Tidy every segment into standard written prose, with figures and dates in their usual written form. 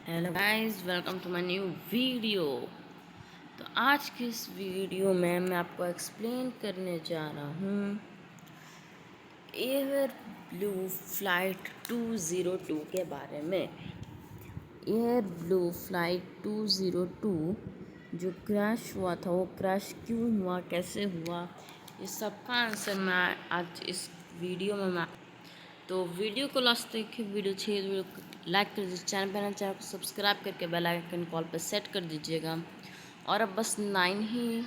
Hello guys, welcome to my new video. तो आज की इस वीडियो में मैं आपको एक्सप्लेन करने जा रहा हूँ एयर ब्लू फ्लाइट 202 के बारे में। एयर ब्लू फ्लाइट 202 जो क्रैश हुआ था, वो क्रैश क्यों हुआ, कैसे हुआ, ये सब का आंसर मैं आज इस वीडियो में तो वीडियो को लास्ट देखिए। वीडियो अच्छी है तो वीडियो को लाइक कर दीजिए, चैनल को सब्सक्राइब करके बेल आइकन कॉल पर सेट कर दीजिएगा। और अब बस 9 ही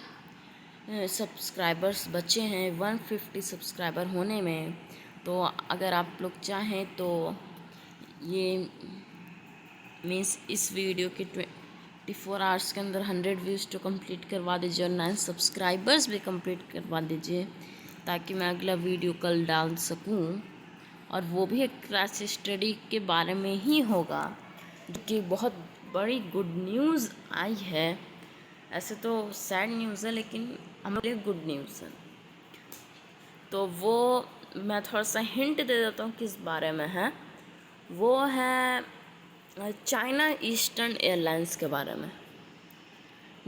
सब्सक्राइबर्स बचे हैं 150 सब्सक्राइबर होने में। तो अगर आप लोग चाहें तो ये मीन्स इस वीडियो के 24 आवर्स के अंदर 100 व्यूज़ तो कंप्लीट करवा दीजिए और 9 सब्सक्राइबर्स भी कंप्लीट करवा दीजिए, ताकि मैं अगला वीडियो कल डाल सकूं। और वो भी एक क्रैश स्टडी के बारे में ही होगा, जो कि बहुत बड़ी गुड न्यूज़ आई है। ऐसे तो सैड न्यूज़ है, लेकिन हमारे लिए गुड न्यूज़ है। तो वो मैं थोड़ा सा हिंट दे देता हूँ किस बारे में है। वो है चाइना ईस्टर्न एयरलाइंस के बारे में।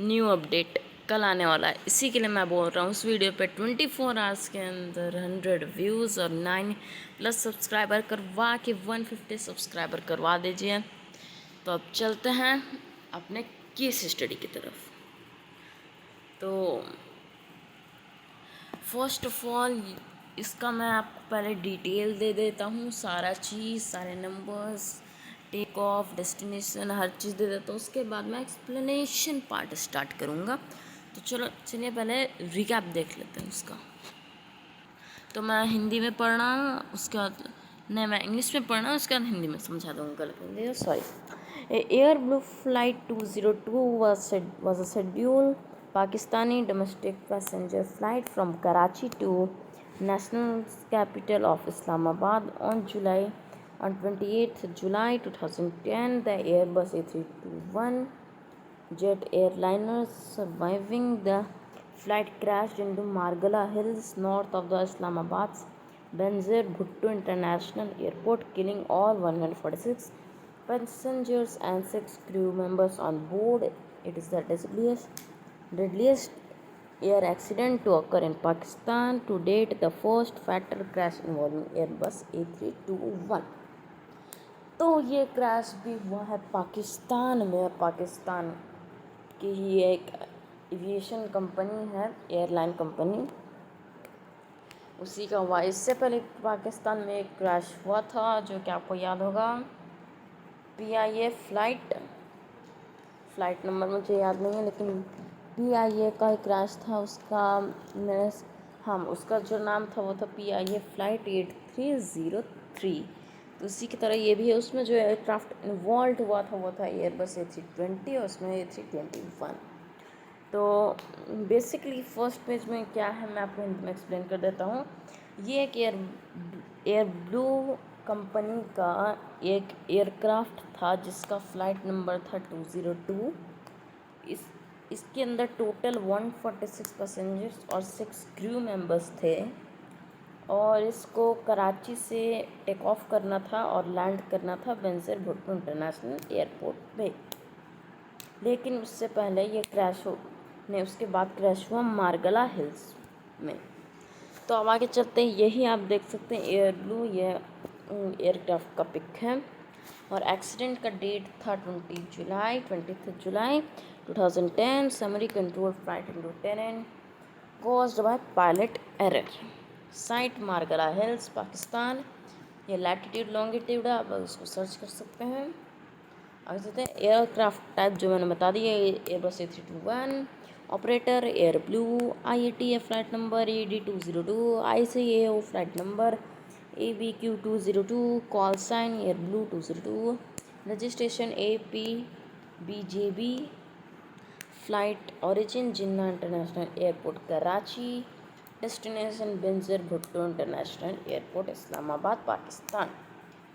न्यू अपडेट कल आने वाला है, इसी के लिए मैं बोल रहा हूँ उस वीडियो पे 24 आवर्स के अंदर 100 व्यूज़ और 9+ सब्सक्राइबर करवा के 150 सब्सक्राइबर करवा दीजिए। तो अब चलते हैं अपने केस स्टडी की तरफ। तो फर्स्ट ऑफ ऑल इसका मैं आपको पहले डिटेल दे देता हूँ, सारा चीज़, सारे नंबर्स, टेक ऑफ, डेस्टिनेशन, हर चीज़ दे देता हूँ। उसके बाद मैं एक्सप्लेनेशन पार्ट स्टार्ट करूँगा। तो चलिए पहले रिकैप देख लेते हैं उसका। तो मैं हिंदी में पढ़ना, उसके बाद नहीं, मैं इंग्लिश में पढ़ना, उसके बाद हिंदी में समझा दूँगा। गलत Hindi, sorry. Air blue flight 202 was a scheduled Pakistani domestic passenger flight from Karachi to national capital of Islamabad on 28th July 2010. The Airbus A321 jet airliner surviving the flight crashed into Margala Hills north of the Islamabad's Benazir Bhutto International Airport, killing all 146 passengers and 6 crew members on board. It is the deadliest air accident to occur in Pakistan to date, the first fatal crash involving Airbus A321। तो ये crash भी हुआ है पाकिस्तान में। पाकिस्तान की ही एक aviation company है, airline company, उसी का हुआ। इससे पहले पाकिस्तान में एक क्रैश हुआ था, जो कि आपको याद होगा, PIA फ्लाइट नंबर मुझे याद नहीं है, लेकिन PIA का क्रैश था। उसका जो नाम था वो था PIA फ्लाइट 8303। तो उसी की तरह ये भी है। उसमें जो एयरक्राफ्ट इन्वॉल्व हुआ था वो था एयरबस A320 और उसमें A321। तो बेसिकली फर्स्ट पेज में क्या है मैं आपको हिंदी में एक्सप्लेन कर देता हूँ। ये एक एयर ब्लू कंपनी का एक एयरक्राफ्ट था, जिसका फ़्लाइट नंबर था 202। इसके अंदर टोटल 146 पैसेंजर्स और 6 क्रू मेंबर्स थे, और इसको कराची से टेक ऑफ करना था और लैंड करना था बेनज़ीर भुट्टो इंटरनेशनल एयरपोर्ट पे। लेकिन उससे पहले ये उसके बाद क्रैश हुआ मार्गला हिल्स में। तो अब आगे चलते हैं। यही आप देख सकते हैं एयर ब्लू, ये एयरक्राफ्ट का पिक है। और एक्सीडेंट का डेट था 20 जुलाई 2010। Summary control flight into terrain caused by pilot error. Site Margalla hills, Pakistan. ये लैटिट्यूड लॉन्गिट्यूड है, आप उसको सर्च कर सकते हैं। आगे चलते हैं। एयरक्राफ्ट टाइप जो मैंने बता दिया, airbus A321। Operator Air Blue. IATA flight number AD202। ICAO flight number ABQ202। Call sign Air Blue 202। Registration APBJB। Flight origin Jinnah international airport Karachi. Destination Benazir Bhutto international airport Islamabad, Pakistan.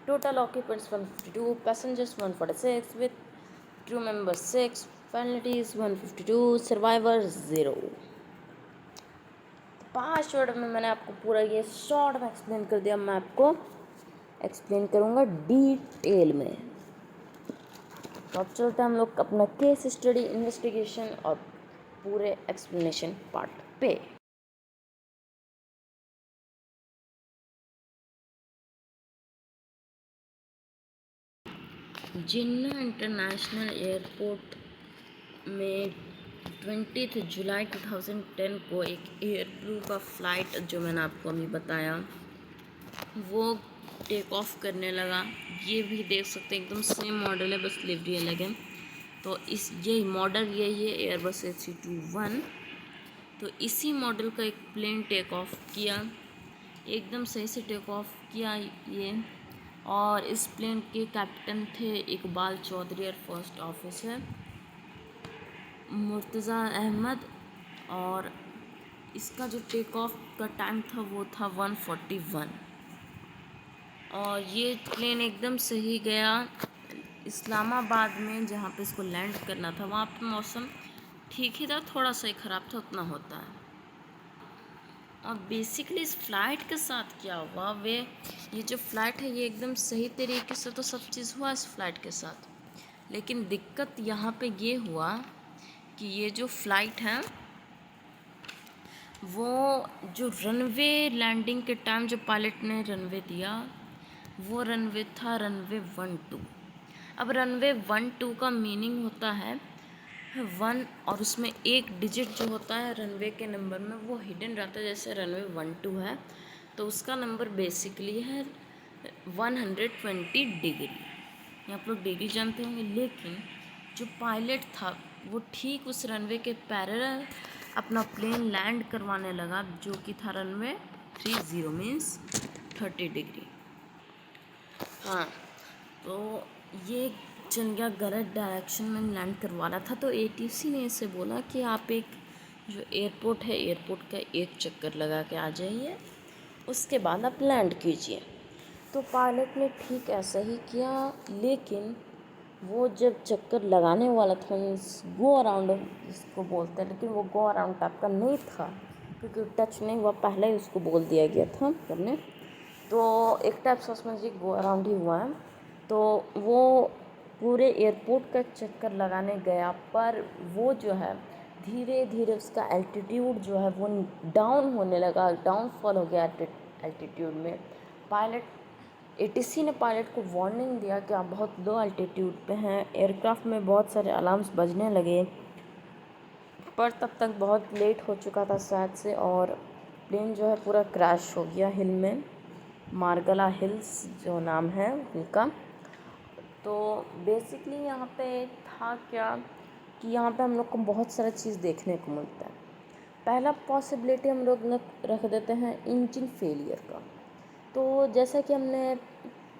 Total occupants 152, passengers 146, with crew members 6, fatalities 152, survivors 0। 5 word में मैंने आपको पूरा ये short में explain कर दिया। मैं आपको एक्सप्लेन करूँगा डिटेल में। तो अब चलते हैं हम लोग अपना केस स्टडी, इन्वेस्टिगेशन और पूरे एक्सप्लेनेशन पार्ट पे। जिन्ना इंटरनेशनल एयरपोर्ट में 20 जुलाई 2010 को एक एयरब्लू का फ़्लाइट, जो मैंने आपको अभी बताया, वो टेक ऑफ करने लगा। ये भी देख सकते हैं एकदम सेम मॉडल है, बस लिवरी अलग है। तो यही मॉडल यही है, एयरबस A321। तो इसी मॉडल का एक प्लेन टेक ऑफ किया, एकदम सही से टेक ऑफ किया ये। और इस प्लेन के कैप्टन थे इकबाल चौधरी और फर्स्ट ऑफिसर मुर्तज़ा अहमद। और इसका जो टेक ऑफ का टाइम था वो था 1:41। और ये प्लेन एकदम सही गया इस्लामाबाद में, जहाँ पे इसको लैंड करना था। वहाँ पे मौसम ठीक ही था, थोड़ा सा ही ख़राब था, उतना होता है। और बेसिकली इस फ़्लाइट के साथ क्या हुआ, ये जो फ़्लाइट है ये एकदम सही तरीके से तो सब चीज़ हुआ इस फ़्लाइट के साथ, लेकिन दिक्कत यहाँ पे ये हुआ कि ये जो फ़्लाइट है वो जो रनवे लैंडिंग के टाइम जो पायलट ने रनवे दिया, वो रनवे था रनवे 12। अब रनवे 12 का मीनिंग होता है 1, और उसमें एक डिजिट जो होता है रनवे के नंबर में वो हिडन रहता है। जैसे रनवे 12 है तो उसका नंबर बेसिकली है 120 डिग्री। ये आप लोग डिग्री जानते होंगे, लेकिन जो पायलट था वो ठीक उस रनवे के पैरेलल अपना प्लेन लैंड करवाने लगा, जो कि था रनवे 30 मीन्स 30 डिग्री। हाँ, तो ये चल गया गलत डायरेक्शन में लैंड करवा रहा था। तो ATC ने इसे बोला कि आप एक जो एयरपोर्ट है, एयरपोर्ट का एक चक्कर लगा के आ जाइए, उसके बाद आप लैंड कीजिए। तो पायलट ने ठीक ऐसा ही किया, लेकिन वो जब चक्कर लगाने वाला था, मीन्स गो अराउंड इसको बोलते हैं, लेकिन वो गो अराउंड टाइप का नहीं था, क्योंकि टच नहीं हुआ, पहले ही उसको बोल दिया गया था करने। तो एक टाइप से उसमें जी गो अराउंड ही हुआ है। तो वो पूरे एयरपोर्ट का चक्कर लगाने गया, पर वो जो है धीरे धीरे उसका एल्टीट्यूड जो है वो डाउन होने लगा, डाउनफॉल हो गया एल्टीट्यूड में। ATC ने पायलट को वार्निंग दिया कि आप बहुत लो एल्टीट्यूड पे हैं। एयरक्राफ्ट में बहुत सारे अलार्म्स बजने लगे, पर तब तक बहुत लेट हो चुका था शायद से, और प्लेन जो है पूरा क्रैश हो गया हिल में, मार्गला हिल्स जो नाम है उनका। तो बेसिकली यहाँ पे था क्या कि यहाँ पे हम लोग को बहुत सारा चीज़ देखने को मिलता है। पहला पॉसिबिलिटी हम लोग रख देते हैं इंजन फेलियर का। तो जैसा कि हमने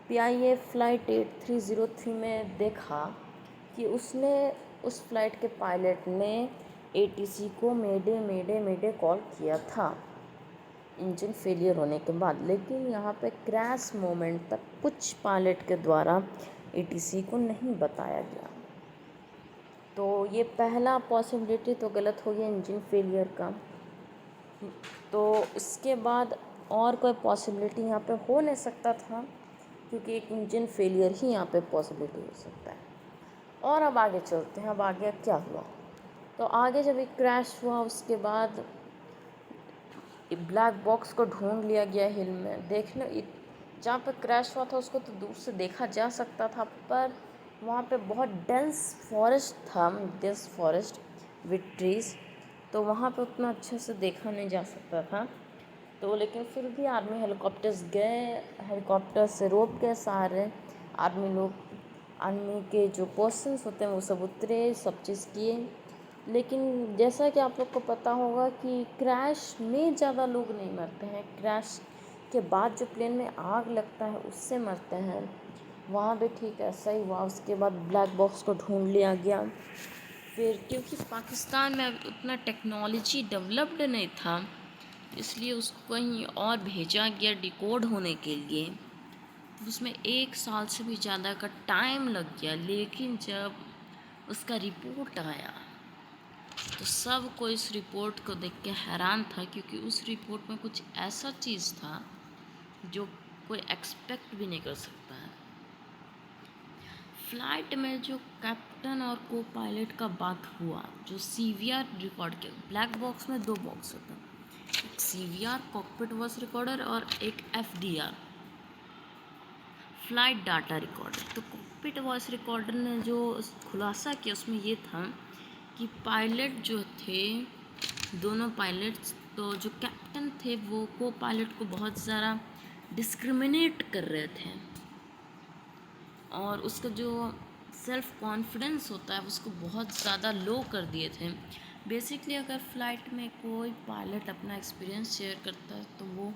PIA फ़्लाइट 8303 में देखा कि उसने उस फ्लाइट के पायलट ने ATC को मेडे मेडे मेडे कॉल किया था इंजन फेलियर होने के बाद, लेकिन यहाँ पे क्रैश मोमेंट तक कुछ पायलट के द्वारा ATC को नहीं बताया गया। तो ये पहला पॉसिबिलिटी तो गलत हो गया इंजन फेलियर का। तो इसके बाद और कोई पॉसिबिलिटी यहाँ पे हो नहीं सकता था, क्योंकि एक इंजन फेलियर ही यहाँ पे पॉसिबिलिटी हो सकता है। और अब आगे चलते हैं, अब आगे क्या हुआ। तो आगे जब एक क्रैश हुआ उसके बाद ब्लैक बॉक्स को ढूंढ लिया गया हिल में। देखने जहाँ पे क्रैश हुआ था उसको तो दूर से देखा जा सकता था, पर वहाँ पे बहुत डेंस फॉरेस्ट था, डेंस फॉरेस्ट विद ट्रीज, तो वहाँ पे उतना अच्छे से देखा नहीं जा सकता था। तो लेकिन फिर भी आर्मी हेलीकॉप्टर्स गए, हेलीकॉप्टर से रोप के सहारे आर्मी के जो पर्सन्स होते हैं वो सब उतरे, सब चीज़ किए। लेकिन जैसा कि आप लोग को पता होगा कि क्रैश में ज़्यादा लोग नहीं मरते हैं, क्रैश के बाद जो प्लेन में आग लगता है उससे मरते हैं। वहाँ भी ठीक ऐसा ही हुआ। उसके बाद ब्लैक बॉक्स को ढूंढ लिया गया। फिर क्योंकि पाकिस्तान में उतना टेक्नोलॉजी डेवलप्ड नहीं था, इसलिए उसको कहीं और भेजा गया डिकोड होने के लिए। तो उसमें 1 साल से भी ज़्यादा का टाइम लग गया। लेकिन जब उसका रिपोर्ट आया तो सब कोई इस रिपोर्ट को देख के हैरान था, क्योंकि उस रिपोर्ट में कुछ ऐसा चीज़ था जो कोई एक्सपेक्ट भी नहीं कर सकता है। फ्लाइट में जो कैप्टन और को पायलट का बात हुआ, जो CVR रिकॉर्ड किया, ब्लैक बॉक्स में 2 बॉक्स होते हैं, एक CVR कॉकपिट वॉइस रिकॉर्डर और एक FDR फ्लाइट डाटा रिकॉर्डर। तो कॉकपिट वॉइस रिकॉर्डर ने जो खुलासा किया उसमें ये था कि पायलट जो थे, दोनों पायलट्स, तो जो कैप्टन थे वो को पायलट को बहुत ज़्यादा डिस्क्रिमिनेट कर रहे थे और उसका जो सेल्फ कॉन्फिडेंस होता है उसको बहुत ज़्यादा लो कर दिए थे। बेसिकली अगर फ़्लाइट में कोई पायलट अपना एक्सपीरियंस शेयर करता है तो वो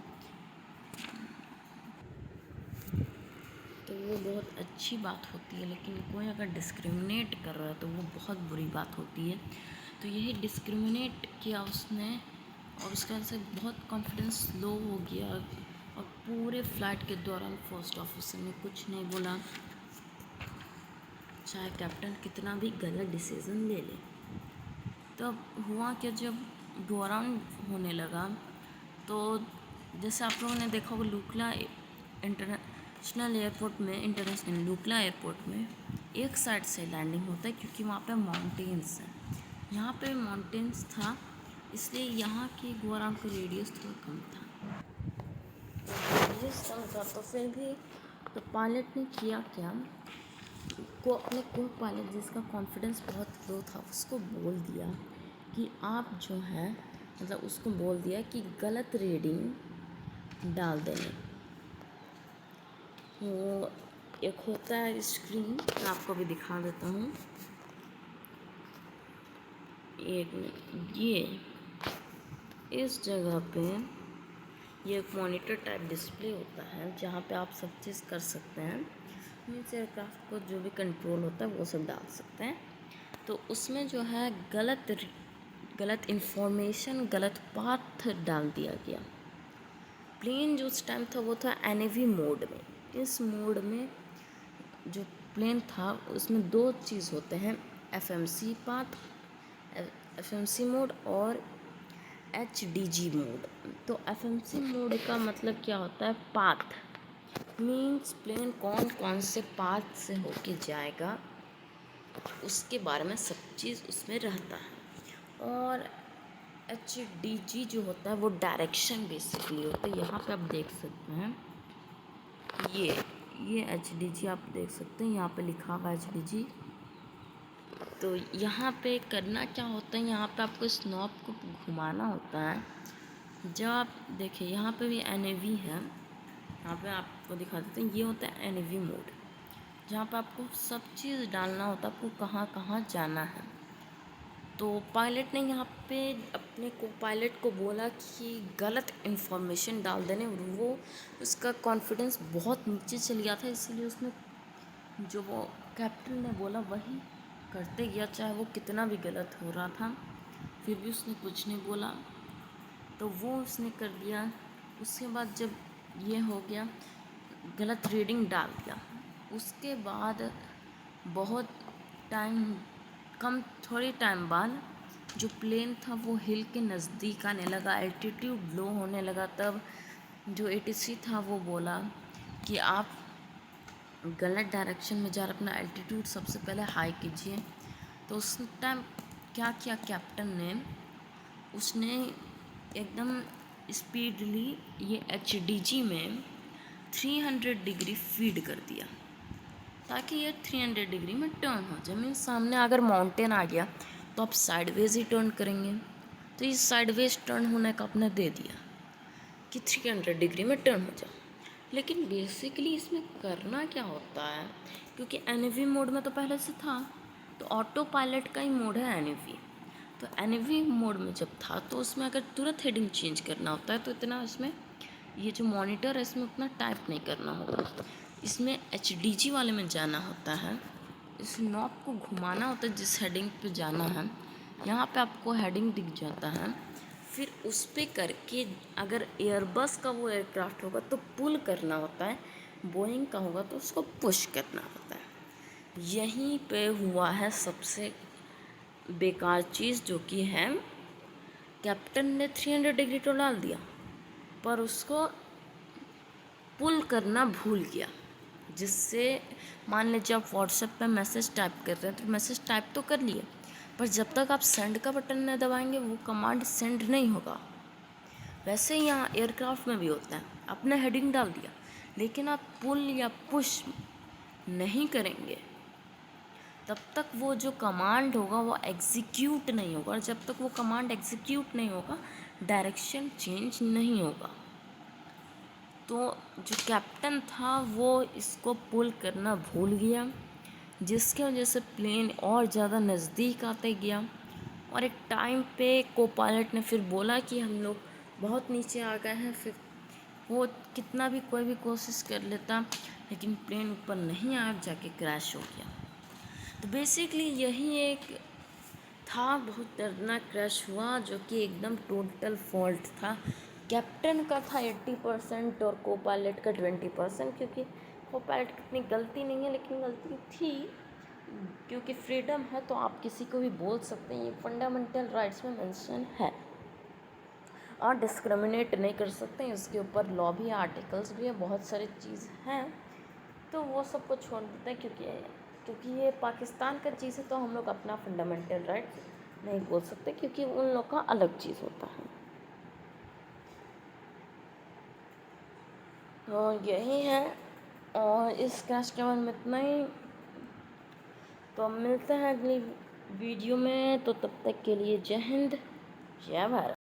बहुत अच्छी बात होती है, लेकिन कोई अगर डिस्क्रिमिनेट कर रहा है तो वो बहुत बुरी बात होती है। तो यही डिस्क्रिमिनेट किया उसने और उसके वजह से बहुत कॉन्फिडेंस लो हो गया और पूरे फ़्लाइट के दौरान फर्स्ट ऑफिसर ने कुछ नहीं बोला, चाहे कैप्टन कितना भी गलत डिसीज़न ले ले। तब हुआ कि जब गो अराउंड होने लगा तो जैसे आप लोगों ने देखा होगा लुकला इंटरनेशनल एयरपोर्ट में, इंटरनेशनल लुकला एयरपोर्ट में एक साइड से लैंडिंग होता है क्योंकि वहाँ पे माउंटेन्स हैं। यहाँ पे माउंटेन्स था इसलिए यहाँ की गो अराउंड का रेडियस थोड़ा कम था। तो फिर भी तो पायलट ने किया क्या, को अपने को पायलट जिसका कॉन्फिडेंस बहुत लो था उसको बोल दिया कि आप जो है, मतलब उसको बोल दिया कि गलत रीडिंग डाल देने। वो एक होता है स्क्रीन, मैं आपको भी दिखा देता हूँ, एक मिनट, ये इस जगह पे ये एक मॉनिटर टाइप डिस्प्ले होता है जहाँ पे आप सब चीज़ कर सकते हैं। मीन्स एयरक्राफ्ट को जो भी कंट्रोल होता है वो सब डाल सकते हैं। तो उसमें जो है गलत इन्फॉर्मेशन, गलत पाथ डाल दिया गया। प्लेन जो उस टाइम था वो था NAV मोड में। इस मोड में जो प्लेन था उसमें 2 चीज़ होते हैं, FMC पाथ, FMC मोड और HDG मोड। तो FMC मोड का मतलब क्या होता है, पाथ मीन्स प्लेन कौन कौन से पाथ से होके जाएगा उसके बारे में सब चीज़ उसमें रहता है। और HDG जो होता है वो डायरेक्शन बेसिकली होता है। यहाँ पे आप देख सकते हैं ये HDG आप देख सकते हैं, यहाँ पे लिखा हुआ HDG। तो यहाँ पे करना क्या होता है, यहाँ पे आपको इस नॉब को घुमाना होता है। जब आप देखिए यहाँ पे भी NAV है, यहाँ पे आपको दिखा देते हैं, ये होता है NAV मोड जहाँ पे आपको सब चीज़ डालना होता है, आपको कहाँ कहाँ जाना है। तो पायलट ने यहाँ पे अपने को पायलट को बोला कि गलत इन्फॉर्मेशन डाल देने, और वो उसका कॉन्फिडेंस बहुत नीचे चल गया था, इसीलिए उसने जो वो कैप्टन ने बोला वही करते गया, चाहे वो कितना भी गलत हो रहा था फिर भी उसने कुछ नहीं बोला, तो वो उसने कर दिया। उसके बाद जब ये हो गया, गलत रीडिंग डाल दिया, उसके बाद बहुत थोड़ी टाइम बाद जो प्लेन था वो हिल के नज़दीक आने लगा, एल्टीट्यूड लो होने लगा। तब जो ATC था वो बोला कि आप गलत डायरेक्शन में जा रहे, अपना एल्टीट्यूड सबसे पहले हाई कीजिए। तो उस टाइम क्या किया कैप्टन ने, उसने एकदम स्पीडली ये HDG में 300 डिग्री फीड कर दिया ताकि ये 300 डिग्री में टर्न हो जाए। मीन्स सामने अगर माउंटेन आ गया तो आप साइडवेज ही टर्न करेंगे, तो ये साइडवेज टर्न होने का आपने दे दिया कि 300 डिग्री में टर्न हो जाए। लेकिन बेसिकली इसमें करना क्या होता है, क्योंकि NAV मोड में तो पहले से था, तो ऑटो पायलट का ही मोड है NAV। तो NAV मोड में जब था तो उसमें अगर तुरंत हेडिंग चेंज करना होता है तो इतना इसमें ये जो मॉनिटर है इसमें उतना टाइप नहीं करना होगा। इसमें HDG वाले में जाना होता है, इस नॉब को घुमाना होता है जिस हेडिंग पे जाना है, यहाँ पे आपको हेडिंग दिख जाता है, फिर उस पर करके अगर एयरबस का वो एयरक्राफ्ट होगा तो पुल करना होता है, बोइंग का होगा तो उसको पुश करना होता है। यहीं पे हुआ है सबसे बेकार चीज़, जो कि है कैप्टन ने 300 डिग्री तो डाल दिया पर उसको पुल करना भूल गया। जिससे मान लीजिए आप व्हाट्सएप पे मैसेज टाइप कर रहे हैं तो मैसेज टाइप तो कर लिए, पर जब तक आप सेंड का बटन नहीं दबाएंगे वो कमांड सेंड नहीं होगा। वैसे ही यहाँ एयरक्राफ्ट में भी होता है, आपने हेडिंग डाल दिया लेकिन आप पुल या पुश नहीं करेंगे तब तक वो जो कमांड होगा वो एग्जीक्यूट नहीं होगा, और जब तक वो कमांड एग्जीक्यूट नहीं होगा डायरेक्शन चेंज नहीं होगा। तो जो कैप्टन था वो इसको पुल करना भूल गया, जिसकी वजह से प्लेन और ज़्यादा नज़दीक आते गया, और एक टाइम पे को पायलट ने फिर बोला कि हम लोग बहुत नीचे आ गए हैं। फिर वो कितना भी कोई भी कोशिश कर लेता लेकिन प्लेन ऊपर नहीं आया, जाके क्रैश हो गया। तो बेसिकली यही एक था, बहुत दर्दनाक क्रैश हुआ जो कि एकदम टोटल फॉल्ट था। कैप्टन का था 80% और को पायलट का 20%, क्योंकि को पायलट की इतनी गलती नहीं है लेकिन गलती थी, क्योंकि फ्रीडम है तो आप किसी को भी बोल सकते हैं, ये फंडामेंटल राइट्स में मेंशन है। और डिस्क्रिमिनेट नहीं कर सकते, इसके ऊपर लॉ भी है, आर्टिकल्स भी है, बहुत सारी चीज़ हैं। तो वो सब को छोड़ देते हैं, क्योंकि ये पाकिस्तान का चीज़ है तो हम लोग अपना फंडामेंटल राइट्स नहीं बोल सकते, क्योंकि उन लोग का अलग चीज़ होता है। तो यही है, और इस क्रैश के बारे में इतना ही। तो अब मिलते हैं अगली वीडियो में, तो तब तक के लिए जय हिंद जय भारत।